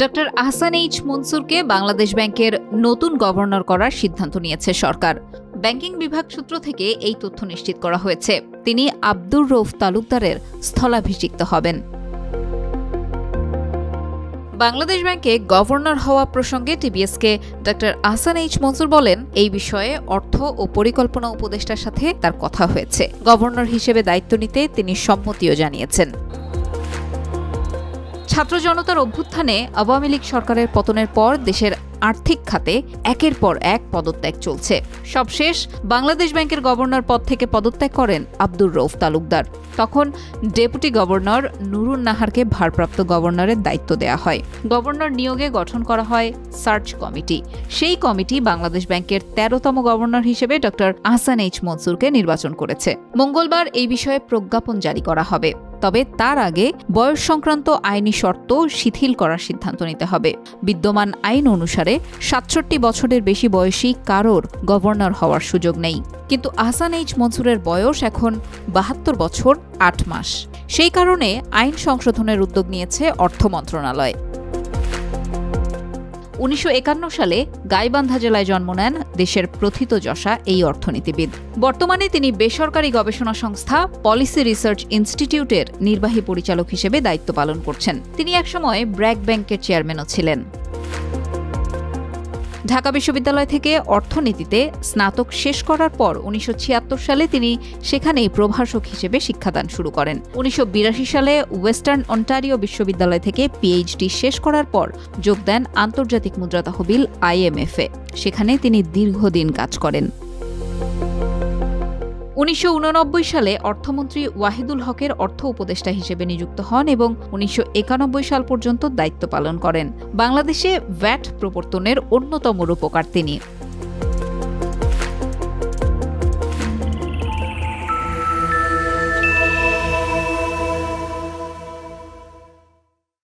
Doctor Ahsan H মনসুরকে Bangladesh ব্যাংকের নতুন governor করার সিদ্ধান্ত নিয়েছে সরকার। ব্যাংকিং বিভাগ সূত্র থেকে এই তথ্য নিশ্চিত করা হয়েছে। তিনি আব্দুর রউফ তালুকদারের স্থলাভিষিক্ত হবেন। বাংলাদেশ ব্যাংকে গভর্নর হওয়া প্রসঙ্গে টিবিএসকে ডক্টর আহসান এইচ মনসুর বলেন, এই বিষয়ে অর্থ ও পরিকল্পনা উপদেষ্টার সাথে তার কথা হয়েছে। গভর্নর হিসেবে দায়িত্ব নিতে তিনি সম্মতিও জানিয়েছেন। ছাত্র জনতার অভ্যুত্থানে আওয়ামী লীগ সরকারের পতনের পর দেশের আর্থিক খাতে একের পর এক পদত্যাগ চলছে। সবশেষ বাংলাদেশ ব্যাংকের গভর্নর পদ থেকে পদত্যাগ করেন আব্দুর রউফ তালুকদার। তখন ডেপুটি গভর্নর নুরুন নাহারকে ভারপ্রাপ্ত গভর্নরের দায়িত্ব দেয়া হয়। গভর্নর নিয়োগে গঠন করা হয় সার্চ কমিটি। সেই কমিটি বাংলাদেশ ব্যাংকের ১৩তম গভর্নর হিসেবে ডক্টর আহসান এইচ মনসুরকে নির্বাচন করেছে। মঙ্গলবার এই বিষয়ে প্রজ্ঞাপন জারি করা হবে। তবে তার আগে বয়স সংক্রান্ত আইনি শর্ত শিথিল করার সিদ্ধান্ত নিতে হবে। বিদ্যমান আইন অনুসারে ৬৭ বছরের বেশি বয়সী কারোর গভর্নর হওয়ার সুযোগ নেই। কিন্তু আহসান এইচ মনসুরের বয়স এখন ৭২ বছর ৮ মাস। সেই কারণে আইন সংশোধনের উদ্যোগ নিয়েছে অর্থ মন্ত্রণালয়। ১৯৫১ সালে গাইবান্ধা জেলায় জন্ম নেন দেশের প্রথিতযশা এই অর্থনীতিবিদ। বর্তমানে তিনি বেসরকারি গবেষণা সংস্থা পলিসি রিসার্চ ইনস্টিটিউটের নির্বাহী পরিচালক হিসেবে দায়িত্ব পালন করছেন। তিনি একসময় ব্র্যাক ব্যাংকের চেয়ারম্যানও ছিলেন। ঢাকা বিশ্ববিদ্যালয় থেকে অর্থনীতিতে স্নাতক শেষ করার পর ১৯৭৬ সালে তিনি সেখানেই প্রভাষক হিসেবে শিক্ষাদান শুরু করেন। ১৯৮২ সালে ওয়েস্টার্ন অন্টারিও বিশ্ববিদ্যালয় থেকে পিএইচডি শেষ করার পর যোগ দেন আন্তর্জাতিক মুদ্রা তহবিল IMF-এ। সেখানে তিনি দীর্ঘদিন কাজ করেন। ১৯৮৯ সালে অর্থমন্ত্রী ওয়াহিদুল হকের অর্থ উপদেষ্টা হিসেবে নিযুক্ত হন এবং ১৯৯১ সাল পর্যন্ত দায়িত্ব পালন করেন। বাংলাদেশে ভ্যাট প্রবর্তনের অন্যতম রূপকার তিনি।